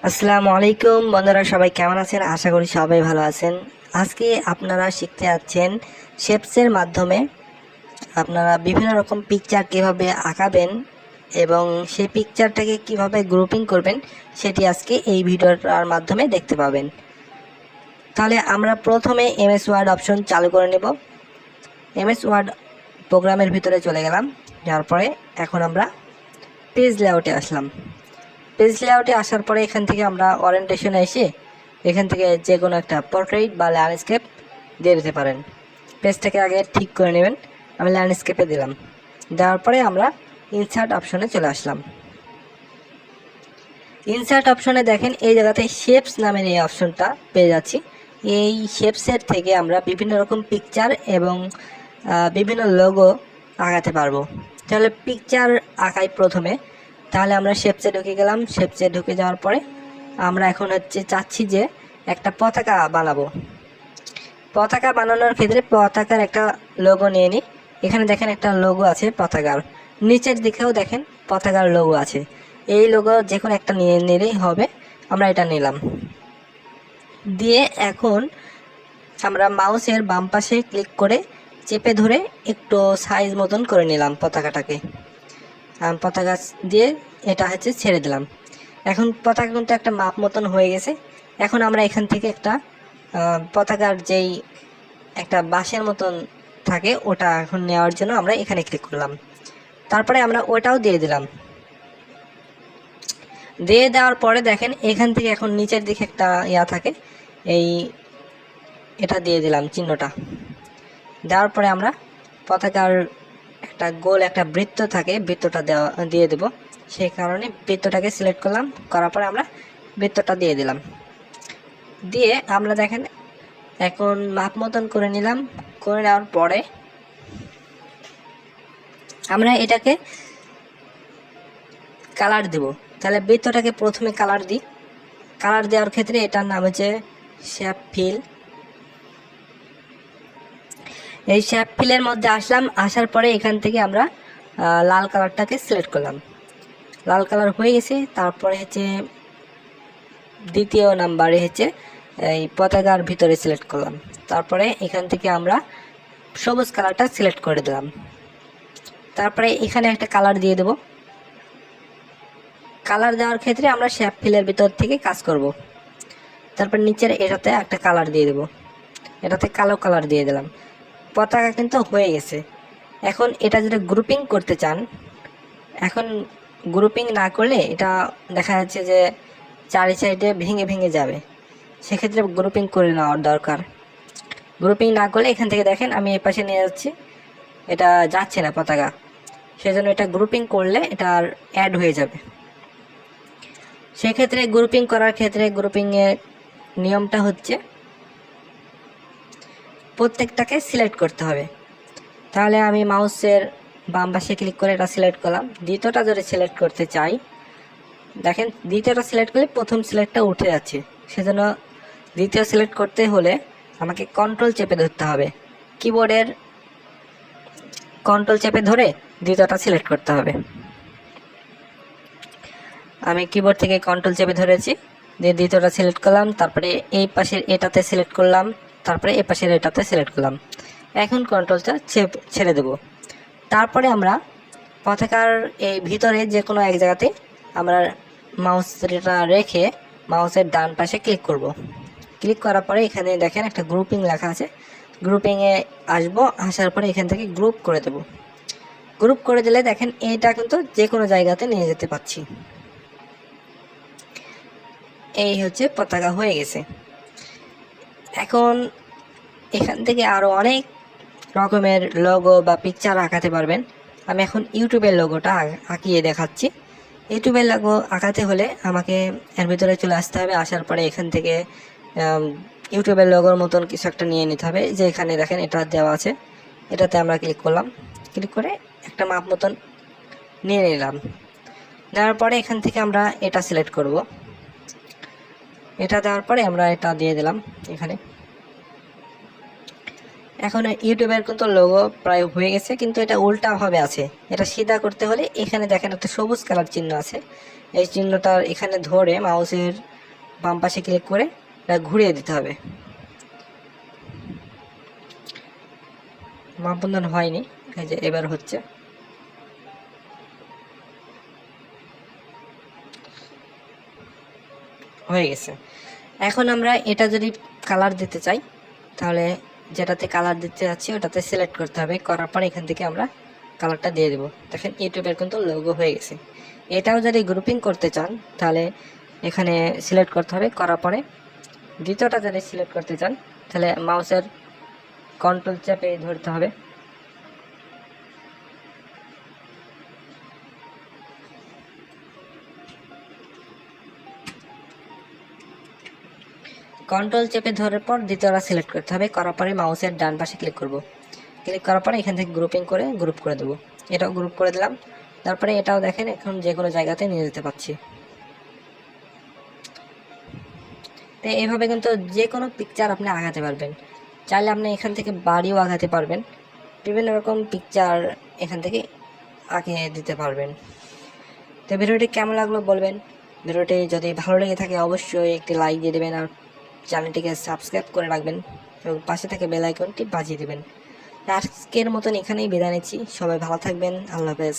আসসালামু আলাইকুম বন্ধুরা, সবাই কেমন আছেন? আশা করি সবাই ভালো আছেন। আজকে আপনারা শিখতে যাচ্ছেন শেপসের মাধ্যমে আপনারা বিভিন্ন রকম পিকচার কিভাবে আঁকাবেন এবং সেই পিকচারটাকে কিভাবে গ্রুপিং করবেন সেটি আজকে এই ভিডিওটার মাধ্যমে দেখতে পাবেন। তাহলে আমরা প্রথমে এমএস ওয়ার্ড অপশন চালু করে নেব। এমএস ওয়ার্ড প্রোগ্রামের ভিতরে চলে গেলাম। যার পরে এখন আমরা পেজ লেআউটে আসলাম। পেজ লেআউটে আসার পরে এখান থেকে আমরা ওরিয়েন্টেশনে এসে এখান থেকে যে কোনো একটা পোর্ট্রেট বা ল্যান্ডস্কেপ দিয়ে দিতে পারেন। পেজটাকে আগে ঠিক করে নেবেন। আমি ল্যান্ডস্কেপে দিলাম। দেওয়ার পরে আমরা ইনসার্ট অপশনে চলে আসলাম। ইনসার্ট অপশনে দেখেন এই জায়গাতে শেপস নামের এই অপশনটা পেয়ে যাচ্ছি। এই শেপসের থেকে আমরা বিভিন্ন রকম পিকচার এবং বিভিন্ন লোগো আঁকাতে পারবো। তাহলে পিকচার আঁকাই প্রথমে। তাহলে আমরা শেপসে ঢুকে গেলাম। শেপসে ঢুকে যাওয়ার পরে আমরা এখন চাচ্ছি যে একটা পতাকা বানাবো। পতাকা বানানোর ক্ষেত্রে পতাকার একটা লোগো নিয়ে নিই। এখানে দেখেন একটা লোগো আছে পতাকার, নিচের দিকেও দেখেন পতাকার লোগো আছে। এই লোগো যে কোনো একটা নিয়ে নিলেই হবে। আমরা এটা নিলাম। দিয়ে এখন আমরা মাউসের বাম পাশে ক্লিক করে চেপে ধরে একটু সাইজ মতন করে নিলাম পতাকাটাকে। পতাকা দিয়ে এটা ছেড়ে দিলাম। এখন পতাকা কিন্তু একটা মাপ মতন হয়ে গেছে। এখন আমরা এখান থেকে একটা পতাকার যেই একটা বাঁশের মতন থাকে ওটা এখন নেওয়ার জন্য আমরা এখানে ক্লিক করলাম। তারপরে আমরা ওটাও দিয়ে দিলাম। দিয়ে দেওয়ার পরে দেখেন এখান থেকে এখন নিচের দিকে একটা থাকে, এটা দিয়ে দিলাম চিহ্নটা। দেওয়ার পরে আমরা পতাকার একটা গোল একটা বৃত্ত থাকে, বৃত্তটা দিয়ে দেব। সেই কারণে বৃত্তটাকে সিলেক্ট করলাম। করার পরে আমরা বৃত্তটা দিয়ে দিলাম। দিয়ে আমরা দেখেন এখন মাপ মতন করে নিলাম। করে নেওয়ার পরে আমরা এটাকে কালার দেব। তাহলে বৃত্তটাকে প্রথমে কালার দিই। কালার দেওয়ার ক্ষেত্রে এটার নাম হচ্ছে শেপ ফিল। এই শেপ ফিলের মধ্যে আসলাম। আসার পরে এখান থেকে আমরা লাল কালারটাকে সিলেক্ট করলাম। লাল কালার হয়ে গেছে। তারপরে দ্বিতীয় নাম্বারে এই পতাকার ভিতরে সিলেক্ট করলাম। তারপরে এখান থেকে আমরা সবুজ কালারটা সিলেক্ট করে দিলাম। তারপরে এখানে একটা কালার দিয়ে দেব। কালার দেওয়ার ক্ষেত্রে আমরা শেপ ফিলের ভিতর থেকে কাজ করব। তারপর নিচের এটাতে একটা কালার দিয়ে দেব। এটাতে কালো কালার দিয়ে দিলাম। পতাকা কিন্তু হয়ে গেছে। এখন এটা যদি গ্রুপিং করতে চান, এখন গ্রুপিং না করলে এটা দেখা যাচ্ছে যে চারি সাইডে ভেঙে ভেঙে যাবে। সেক্ষেত্রে গ্রুপিং করে নেওয়ার দরকার। গ্রুপিং না করলে এখান থেকে দেখেন আমি এই পাশে নিয়ে যাচ্ছি, এটা যাচ্ছে না পতাকা। সেজন্য এটা গ্রুপিং করলে এটা অ্যাড হয়ে যাবে। সেক্ষেত্রে গ্রুপিং করার ক্ষেত্রে গ্রুপিংয়ের নিয়মটা প্রত্যেকটাকে সিলেক্ট করতে হবে। তাহলে আমি মাউসের বাম পাশে ক্লিক করে এটা সিলেক্ট করলাম। দ্বিতীয়টা যদি সিলেক্ট করতে চাই, দেখেন দ্বিতীয়টা সিলেক্ট করলে প্রথম সিলেক্টটা উঠে যাচ্ছে। সেজন্য দ্বিতীয় সিলেক্ট করতে হলে আমাকে কন্ট্রোল চেপে ধরতে হবে। কিবোর্ডের কন্ট্রোল চেপে ধরে দ্বিতীয়টা সিলেক্ট করতে হবে। আমি কিবোর্ড থেকে কন্ট্রোল চেপে ধরেছি, দিয়ে দ্বিতীয়টা সিলেক্ট করলাম। তারপরে এই পাশের এটাতে সিলেক্ট করলাম। তারপরে এই পাশের এটাতে সিলেক্ট করলাম। এখন কন্ট্রোলটা ছেড়ে দেব। তারপরে আমরা পতাকার এই ভিতরে যে কোনো এক জায়গাতে আমরা মাউসটা রেখে মাউসের ডান পাশে ক্লিক করব। ক্লিক করার পরে এখানে দেখেন একটা গ্রুপিং লেখা আছে। গ্রুপিংয়ে আসবো। আসার পরে এখান থেকে গ্রুপ করে দেব। গ্রুপ করে দিলে দেখেন এটা কিন্তু যে কোনো জায়গাতে নিয়ে যেতে পারছি। এই পতাকা হয়ে গেছে। এখন এখান থেকে আরও অনেক রকমের লোগো বা পিকচার আঁকাতে পারবেন। আমি এখন ইউটিউবের লোগোটা আঁকিয়ে দেখাচ্ছি। ইউটিউবের লোগো আঁকাতে হলে আমাকে এর ভিতরে চলে আসতে হবে। আসার পরে এখান থেকে ইউটিউবের লোগোর মতন কিছু একটা নিয়ে নিতে হবে। যে এখানে দেখেন এটা দেওয়া আছে, এটাতে আমরা ক্লিক করলাম। ক্লিক করে একটা মাপ মতন নিয়ে নিলাম। নেওয়ার পরে এখান থেকে আমরা এটা সিলেক্ট করব। এটা দেওয়ার পরে আমরা এটা দিয়ে দিলাম। এখানে এখন ইউটিউবের কিন্তু লোগো প্রায় হয়ে গেছে, কিন্তু এটা উল্টাভাবে আছে। এটা সিধা করতে হলে এখানে দেখেন একটা সবুজ কালার চিহ্ন আছে, এই চিহ্নটা এখানে ধরে মাউসের বাম পাশে ক্লিক করে এটা ঘুরিয়ে দিতে হবে। মাপবন্ধন হয়নি, এই যে এবার হচ্ছে। হয়ে গেছে। এখন আমরা এটা যদি কালার দিতে চাই, তাহলে যেটাতে কালার দিতে যাচ্ছি ওটাতে সিলেক্ট করতে হবে, করার পর এখান থেকে আমরা কালারটা দিয়ে দেবো। দেখেন ইউটিউবের কিন্তু লোগো হয়ে গেছে। এটাও যদি গ্রুপিং করতে চান তাহলে এখানে সিলেক্ট করতে হবে, করার পরে দ্বিতীয়টা যদি সিলেক্ট করতে চান তাহলে মাউসের কন্ট্রোল চেপে ধরতে হবে। কন্ট্রোল চেপে ধরার পর দ্বিতীয়টা সিলেক্ট করতে হবে, করার পরে মাউসের ডান পাশে ক্লিক করব। ক্লিক করার পরে এখান থেকে গ্রুপিং করে গ্রুপ করে দেবো। এটাও গ্রুপ করে দিলাম। তারপরে এটাও দেখেন এখন যে কোনো জায়গাতে নিয়ে যেতে পারছি। তো এইভাবে কিন্তু যে কোনো পিকচার আপনি আগাতে পারবেন। চাইলে আপনি এখান থেকে বাড়িও আগাতে পারবেন, বিভিন্ন রকম পিকচার এখান থেকে আঁকে দিতে পারবেন। তো ভিডিওটি কেমন লাগলো বলবেন। ভিডিওটি যদি ভালো লেগে থাকে অবশ্যই একটি লাইক দিয়ে দেবেন, আর চ্যানেলটিকে সাবস্ক্রাইব করে রাখবেন এবং পাশে থেকে বেল আইকনটি বাজিয়ে দেবেন। আজকের মতন এখানেই বিদায় নিচ্ছি। সবাই ভালো থাকবেন। আল্লাহ হাফেজ।